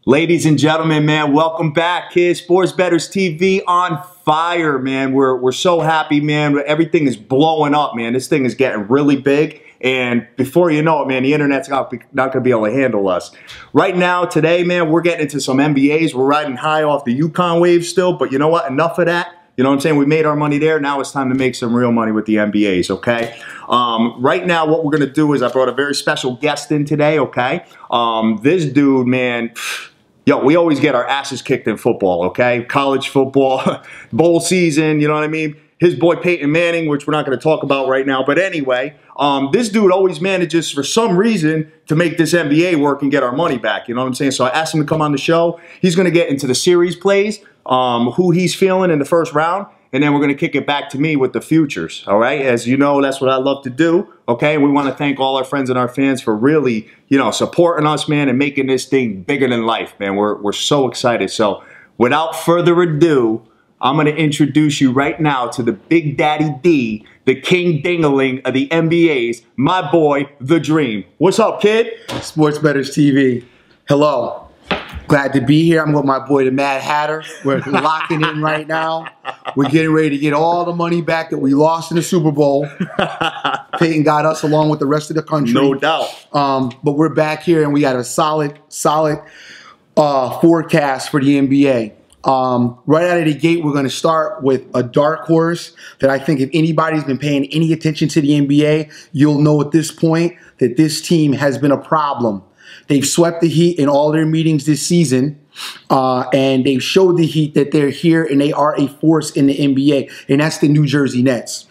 Ladies and gentlemen, man, welcome back, kids. Sports Bettors TV on fire, man. We're so happy, man. Everything is blowing up, man. This thing is getting really big. And before you know it, man, the internet's not going to be able to handle us. Right now, today, man, we're getting into some NBAs. We're riding high off the UConn wave still. But you know what? Enough of that. You know what I'm saying? We made our money there. Now it's time to make some real money with the NBAs, okay? Right now, what we're going to do is I brought a very special guest in today, okay? This dude, man... Yo, we always get our asses kicked in football, okay? College football, bowl season, you know what I mean? His boy Peyton Manning, which we're not going to talk about right now. But anyway, this dude always manages, for some reason, to make this NBA work and get our money back, you know what I'm saying? So I asked him to come on the show. He's going to get into the series plays, who he's feeling in the first round, and then we're going to kick it back to me with the futures, all right? As you know, that's what I love to do, okay? We want to thank all our friends and our fans for really, you know, supporting us, man, and making this thing bigger than life, man. We're so excited. So without further ado, I'm going to introduce you right now to the Big Daddy D, the King Dingaling of the NBAs, my boy, The Dream. What's up, kid? Sports Bettors TV. Hello. Glad to be here. I'm with my boy, the Mad Hatter. We're locking in right now. We're getting ready to get all the money back that we lost in the Super Bowl. Peyton got us along with the rest of the country. No doubt. But we're back here, and we got a solid forecast for the NBA. Right out of the gate, we're going to start with a dark horse that I think if anybody's been paying any attention to the NBA, you'll know at this point that this team has been a problem. They've swept the Heat in all their meetings this season, and they've showed the Heat that they're here and they are a force in the NBA, and that's the New Jersey Nets,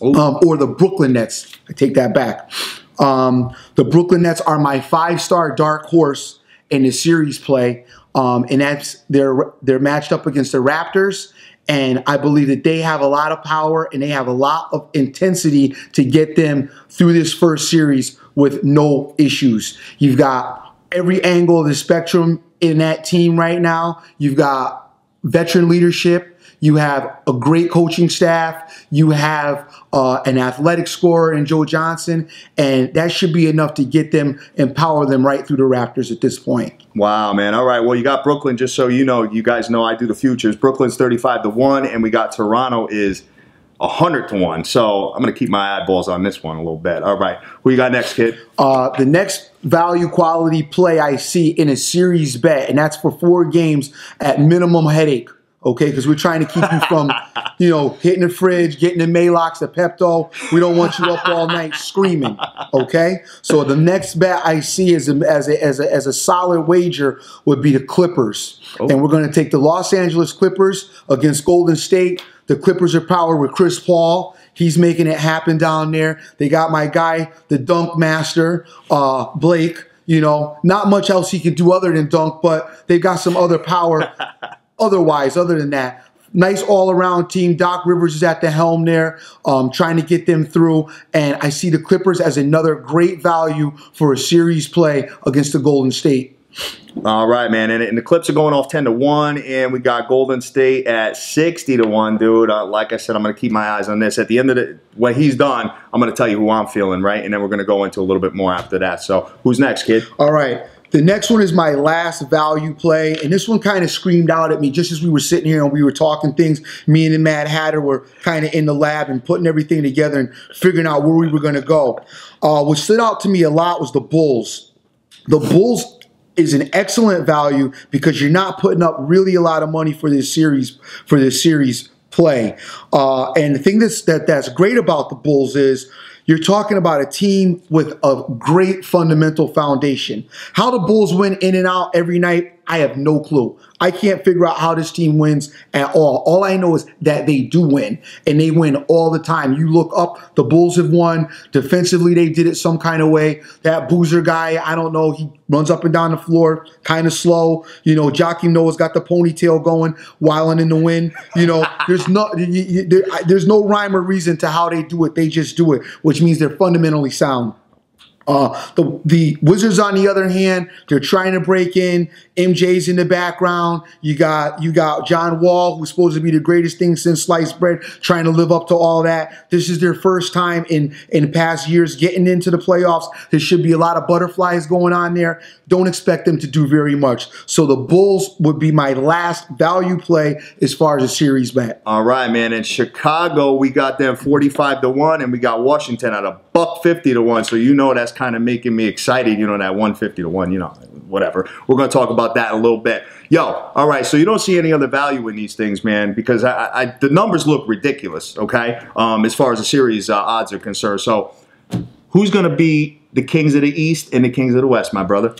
or the Brooklyn Nets. I take that back. The Brooklyn Nets are my 5-star dark horse in the series play, and that's they're matched up against the Raptors. And I believe that they have a lot of power and they have a lot of intensity to get them through this first series with no issues. You've got every angle of the spectrum in that team right now. You've got veteran leadership. You have a great coaching staff. You have an athletic scorer in Joe Johnson. And that should be enough to get them, empower them right through the Raptors at this point. Wow, man. All right. Well, you got Brooklyn, just so you know, you guys know I do the futures. Brooklyn's 35-1, and we got Toronto is 100-1. So I'm going to keep my eyeballs on this one a little bit. All right. Who you got next, kid? The next value quality play I see in a series bet, and that's for 4 games at minimum headache. Okay, because we're trying to keep you from, you know, hitting the fridge, getting the Maalox, the Pepto. We don't want you up all night screaming. Okay, so the next bet I see as a solid wager would be the Clippers, and we're going to take the Los Angeles Clippers against Golden State. The Clippers are powered with Chris Paul. He's making it happen down there. They got my guy, the dunk master, Blake. You know, not much else he can do other than dunk, but they've got some other power. Otherwise, other than that, nice all-around team. Doc Rivers is at the helm there, trying to get them through. And I see the Clippers as another great value for a series play against the Golden State. All right, man. And the Clips are going off 10-1, and we got Golden State at 60-1, dude. Like I said, I'm going to keep my eyes on this. At the end of when he's done, I'm going to tell you who I'm feeling, right? And then we're going to go into a little bit more after that. So who's next, kid? All right. The next one is my last value play, and this one kind of screamed out at me just as we were sitting here and we were talking things. Me and the Mad Hatter were kind of in the lab and putting everything together and figuring out where we were going to go. What stood out to me a lot was the Bulls. The Bulls is an excellent value because you're not putting up really a lot of money for this series play. And the thing that's great about the Bulls is you're talking about a team with a great fundamental foundation. How the Bulls win in and out every night, I have no clue. I can't figure out how this team wins at all. All I know is that they do win, and they win all the time. You look up, the Bulls have won. Defensively, they did it some kind of way. That Boozer guy, I don't know, he runs up and down the floor, kind of slow. You know, Joakim Noah's got the ponytail going, wilding in the wind. You know, there's no rhyme or reason to how they do it. They just do it, which means they're fundamentally sound. The Wizards, on the other hand, they're trying to break in. MJ's in the background. You got John Wall, who's supposed to be the greatest thing since sliced bread, trying to live up to all that. This is their first time in past years getting into the playoffs. There should be a lot of butterflies going on there. Don't expect them to do very much. So the Bulls would be my last value play as far as a series bet. All right, man. In Chicago, we got them 45-1, and we got Washington at $150-1. So you know that's kind of making me excited. You know, that 150-1. You know, whatever. We're gonna talk about that in a little bit. Yo, all right. So you don't see any other value in these things, man, because the numbers look ridiculous. Okay, as far as the series odds are concerned. So who's gonna be the Kings of the East and the Kings of the West, my brother?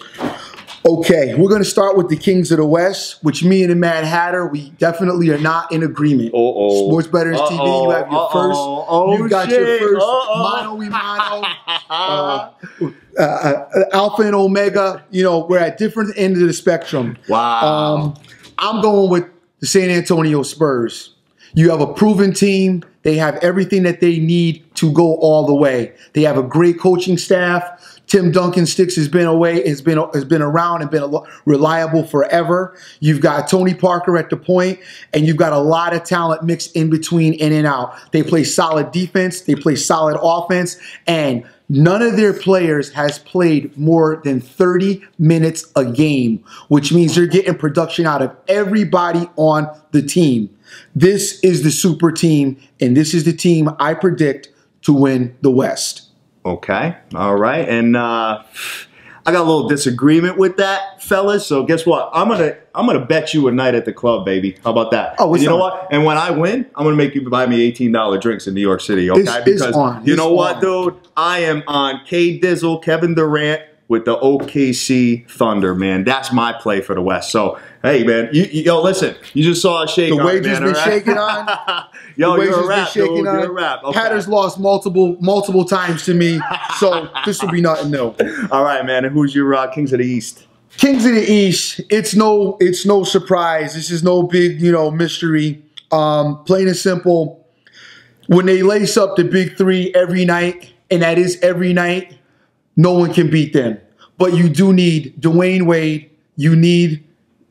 Okay, we're going to start with the Kings of the West, which me and the Mad Hatter, we definitely are not in agreement. Sports Bettors TV, you have your first. You got your first mano-a-mano. Alpha and Omega. You know, we're at different ends of the spectrum. Wow. I'm going with the San Antonio Spurs. You have a proven team. They have everything that they need to go all the way. They have a great coaching staff. Tim Duncan Sticks has been around and been reliable forever. You've got Tony Parker at the point, and you've got a lot of talent mixed in between, in and out. They play solid defense. They play solid offense, and none of their players has played more than 30 minutes a game, which means they're getting production out of everybody on the team. This is the super team, and this is the team I predict to win the West. Okay, all right, and I got a little disagreement with that, fellas. So guess what? I'm gonna bet you a night at the club, baby. How about that? Oh, you know what? And when I win, I'm gonna make you buy me $18 drinks in New York City. Okay, because you know what, dude? I am on K Dizzle, Kevin Durant with the OKC Thunder, man. That's my play for the West. So hey, man, yo, listen, you just saw a shake on, the wager's been shaking on. Yo, you're a rap, dude. You're a rap. Okay. Hatter's lost multiple times to me, so this will be nothing new. All right, man. And who's your Kings of the East? Kings of the East. It's no surprise. This is no big mystery. Plain and simple. When they lace up the big three every night, and that is every night, no one can beat them. But you do need Dwayne Wade. You need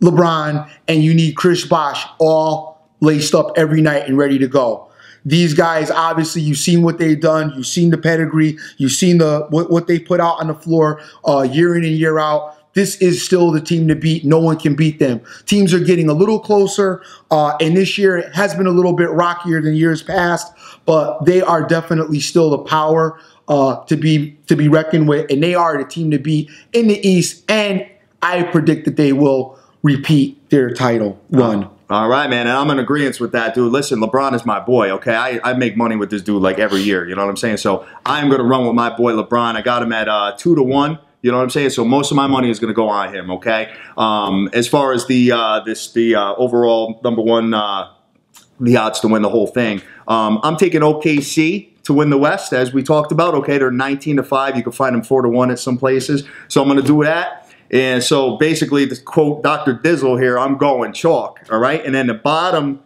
LeBron, and you need Chris Bosh all laced up every night and ready to go. These guys, obviously, you've seen what they've done. You've seen the pedigree. You've seen what they put out on the floor year in and year out. This is still the team to beat. No one can beat them. Teams are getting a little closer, and this year has been a little bit rockier than years past, but they are definitely still the power to be reckoned with, and they are the team to beat in the East, and I predict that they will repeat their title run. All right, man, and I'm in agreement with that, dude. Listen, LeBron is my boy, okay? I make money with this dude like every year, you know what I'm saying? So I'm going to run with my boy LeBron. I got him at 2-1, you know what I'm saying? So most of my money is going to go on him, okay? As far as the overall number one, the odds to win the whole thing, I'm taking OKC to win the West, as we talked about, okay? They're 19-5. You can find them 4-1 at some places. So I'm going to do that. And so basically, to quote Dr. Dizzle here, I'm going chalk, all right? And then the bottom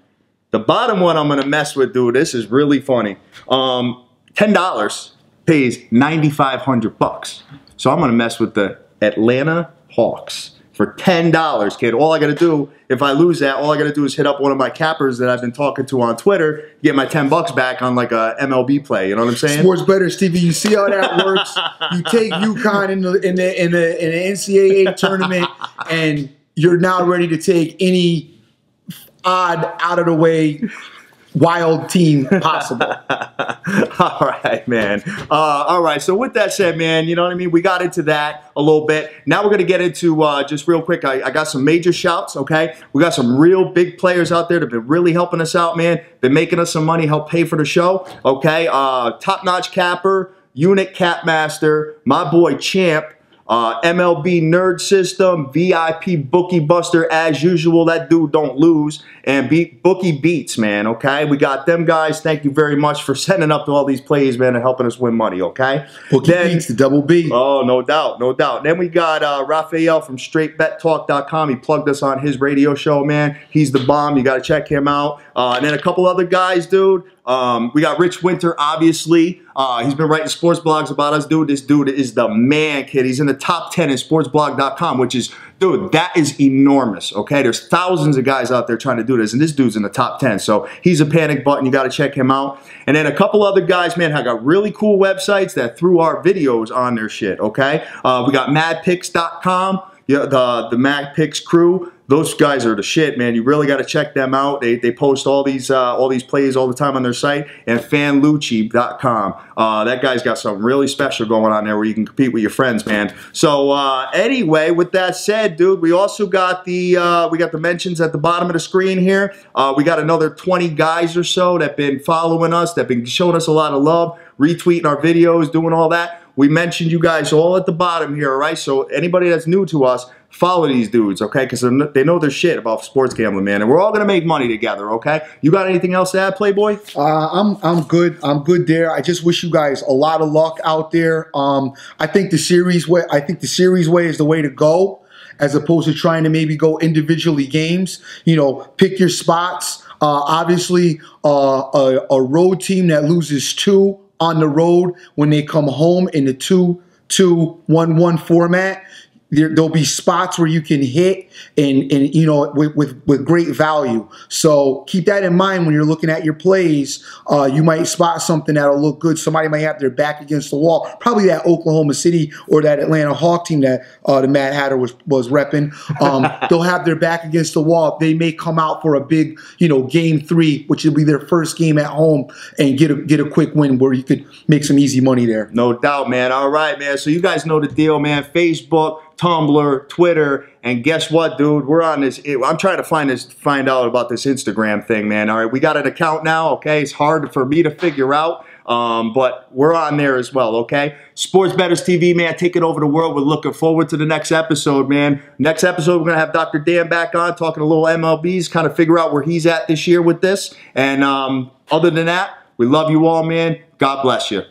one I'm going to mess with, dude, this is really funny. $10 pays $9,500. So I'm going to mess with the Atlanta Hawks for $10, kid. All I got to do, if I lose that, all I got to do is hit up one of my cappers that I've been talking to on Twitter, get my $10 back on like a MLB play. You know what I'm saying? Sports Bettors TV. You see how that works? You take UConn in the NCAA tournament, and you're now ready to take any odd, out of the way, wild team possible. All right, man. All right. So with that said, man, you know what I mean? We got into that a little bit. Now we're going to get into just real quick. I got some major shouts, okay? We got some real big players out there that have been really helping us out, man. Been making us some money, help pay for the show, okay? Top-notch capper, unit capmaster, my boy Champ, MLB Nerd System, VIP Bookie Buster, as usual. That dude don't lose. And Bookie Beats, man, okay? We got them guys. Thank you very much for setting up all these plays, man, and helping us win money, okay? Bookie Beats, the double B. Oh, no doubt, no doubt. Then we got Raphael from StraightBetTalk.com. He plugged us on his radio show, man. He's the bomb. You got to check him out. And then a couple other guys, dude. We got Rich Winter, obviously. He's been writing sports blogs about us, dude. This dude is the man, kid. He's in the top 10 in sportsblog.com, which is, dude, that is enormous, okay? There's thousands of guys out there trying to do this, and this dude's in the top 10. So he's a panic button. You got to check him out. And then a couple other guys, man, have got really cool websites that threw our videos on their shit, okay? We got madpicks.com, the Mad Picks crew. Those guys are the shit, man. You really got to check them out. They post all these plays all the time on their site. And fanlucci.com. That guy's got something really special going on there where you can compete with your friends, man. So anyway, with that said, dude, we also got the mentions at the bottom of the screen here. We got another 20 guys or so that been following us, that been showing us a lot of love, retweeting our videos, doing all that. We mentioned you guys all at the bottom here, all right? So anybody that's new to us, follow these dudes, okay? Because they know their shit about sports gambling, man. And we're all going to make money together, okay? You got anything else to add, Playboy? I'm good. I'm good there. I just wish you guys a lot of luck out there. I think the series way is the way to go, as opposed to trying to maybe go individually games. You know, pick your spots. Obviously, a road team that loses 2 on the road when they come home in the 2-2-1-1 format, there'll be spots where you can hit and you know, with great value. So keep that in mind when you're looking at your plays. You might spot something that'll look good. Somebody might have their back against the wall. Probably that Oklahoma City or that Atlanta Hawk team that the Mad Hatter was repping. They'll have their back against the wall. They may come out for a big, you know, game 3, which will be their first game at home, and get a quick win where you could make some easy money there. No doubt, man. All right, man. So you guys know the deal, man. Facebook, Tumblr, Twitter, and guess what, dude? We're on this. I'm trying to find out about this Instagram thing, man. All right, we got an account now, okay? It's hard for me to figure out, but we're on there as well, okay? Sports Bettors TV, man, taking over the world. We're looking forward to the next episode, man. Next episode, we're going to have Dr. Dan back on, talking a little MLBs, kind of figure out where he's at this year with this. And other than that, we love you all, man. God bless you.